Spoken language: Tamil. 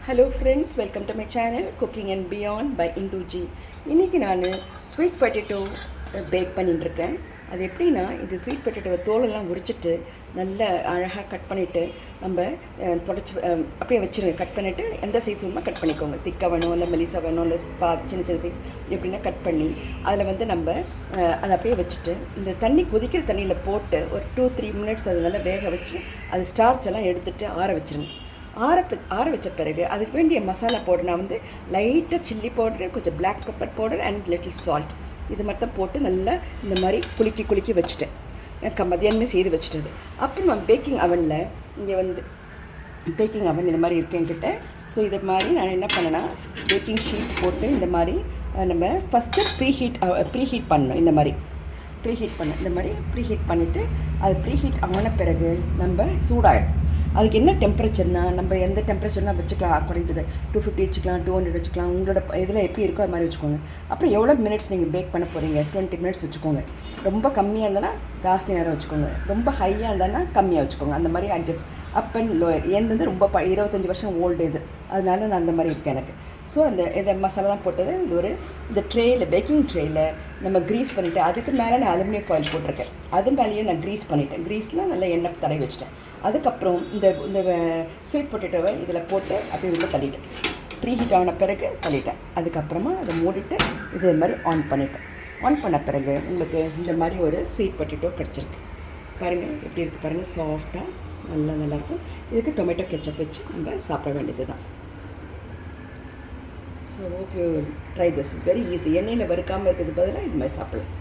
Hello friends, welcome to my channel Cooking and Beyond by Indu.G. இன்றைக்கி நான் ஸ்வீட் பொட்டேட்டோ பேக் பண்ணிட்டுருக்கேன். அது எப்படின்னா, இது ஸ்வீட் பொட்டேட்டோவை தோலெல்லாம் உரிச்சிட்டு நல்லா அழகாக கட் பண்ணிவிட்டு நம்ம தொடச்சி அப்படியே வச்சுருங்க. கட் பண்ணிவிட்டு எந்த சைஸ் வேணுமோ கட் பண்ணிக்கோங்க. திக்காக வேணும், இல்லை மெலிசா வேணும், இல்லை சின்ன சின்ன சைஸ் எப்படின்னா கட் பண்ணி அதில் நம்ம அதை அப்படியே வச்சுட்டு இந்த தண்ணி கொதிக்கிற தண்ணியில் போட்டு ஒரு 2-3 மினிட்ஸ் அது நல்லா வேக வச்சு அது ஸ்டார்ச் எல்லாம் எடுத்துகிட்டு ஆற வச்சுருங்க. ஆற வச்ச பிறகு அதுக்கு வேண்டிய மசாலா பவுடர் நான் லைட்டாக சில்லி பவுடரு, கொஞ்சம் black pepper powder and little salt இது மட்டும் போட்டு நல்லா இந்த மாதிரி குலுக்கி வச்சுட்டேன். மதியானமே செய்து வச்சுட்டது. அப்புறம் நான் பேக்கிங் அவனில் இங்கே பேக்கிங் அவன் இந்த மாதிரி இருக்கு என்கிட்ட. ஸோ இதை மாதிரி நான் என்ன பண்ணேன்னா, பேக்கிங் ஷீட் போட்டு இந்த மாதிரி நம்ம ஃபஸ்ட்டு ப்ரீஹீட் பண்ணணும். இந்த மாதிரி ப்ரீஹீட் பண்ணிவிட்டு அது ப்ரீஹீட் ஆன பிறகு நம்ம சூடாகிடும். அதுக்கு என்ன டெம்பரேச்சர்னால், நம்ம எந்த டெம்பரேச்சர்னால் வச்சுக்கலாம். அக்கார்டிங் டு 250 வச்சுக்கலாம், 200 வச்சுக்கலாம். உங்களோட இதில் எப்படி இருக்கோ அது மாதிரி வச்சுக்கோங்க. அப்புறம் எவ்வளோ மினிட்ஸ் நீங்கள் பேக் பண்ண போகிறீங்க, 20 மினிட்ஸ் வச்சுக்கோங்க. ரொம்ப கம்மியாக இருந்ததுன்னா ஜாஸ்தி நேரம் வச்சுக்கோங்க, ரொம்ப ஹையாக இருந்தானா கம்மியாக வச்சுக்கோங்க. அந்த மாதிரி அட்ஜஸ்ட் அப் அண்ட் லோயர். எந்தது ரொம்ப 25 வருஷம் ஓல்டு இது, அதனால நான் அந்த மாதிரி இருக்கேன் எனக்கு. ஸோ இதை மசாலாலாம் போட்டது இந்த ட்ரேயில், பேக்கிங் ட்ரேயில் நம்ம க்ரீஸ் பண்ணிவிட்டு அதுக்கு மேலே நான் அலுமினியம் ஃபாயில் போட்டிருக்கேன். அது மேலேயே நான் க்ரீஸ் பண்ணிவிட்டேன். க்ரீஸில் நல்லா எண்ணெய் தடவி வச்சிட்டேன். அதுக்கப்புறம் இந்த ஸ்வீட் பொட்டேட்டோவை இதில் போட்டு அப்படியே உள்ள தள்ளிட்டேன். ப்ரீஹீட் ஆன பிறகு தள்ளிட்டேன். அதுக்கப்புறமா அதை மூடிட்டு இது மாதிரி ஆன் பண்ணிட்டேன். ஆன் பண்ண பிறகு உங்களுக்கு இந்த மாதிரி ஒரு ஸ்வீட் பொட்டேட்டோ கிடச்சிருக்கு. பாருங்கள் எப்படி இருக்குது பாருங்கள், சாஃப்டாக நல்லாயிருக்கும். இதுக்கு டொமேட்டோ கெச்சப் வச்சு நம்ம சாப்பிட வேண்டியது தான். So hope you try this. Is very easy. எண்ணெயில் வறுக்காமல் இருக்கிறது பதிலாக இது மாதிரி சாப்பிடலாம்.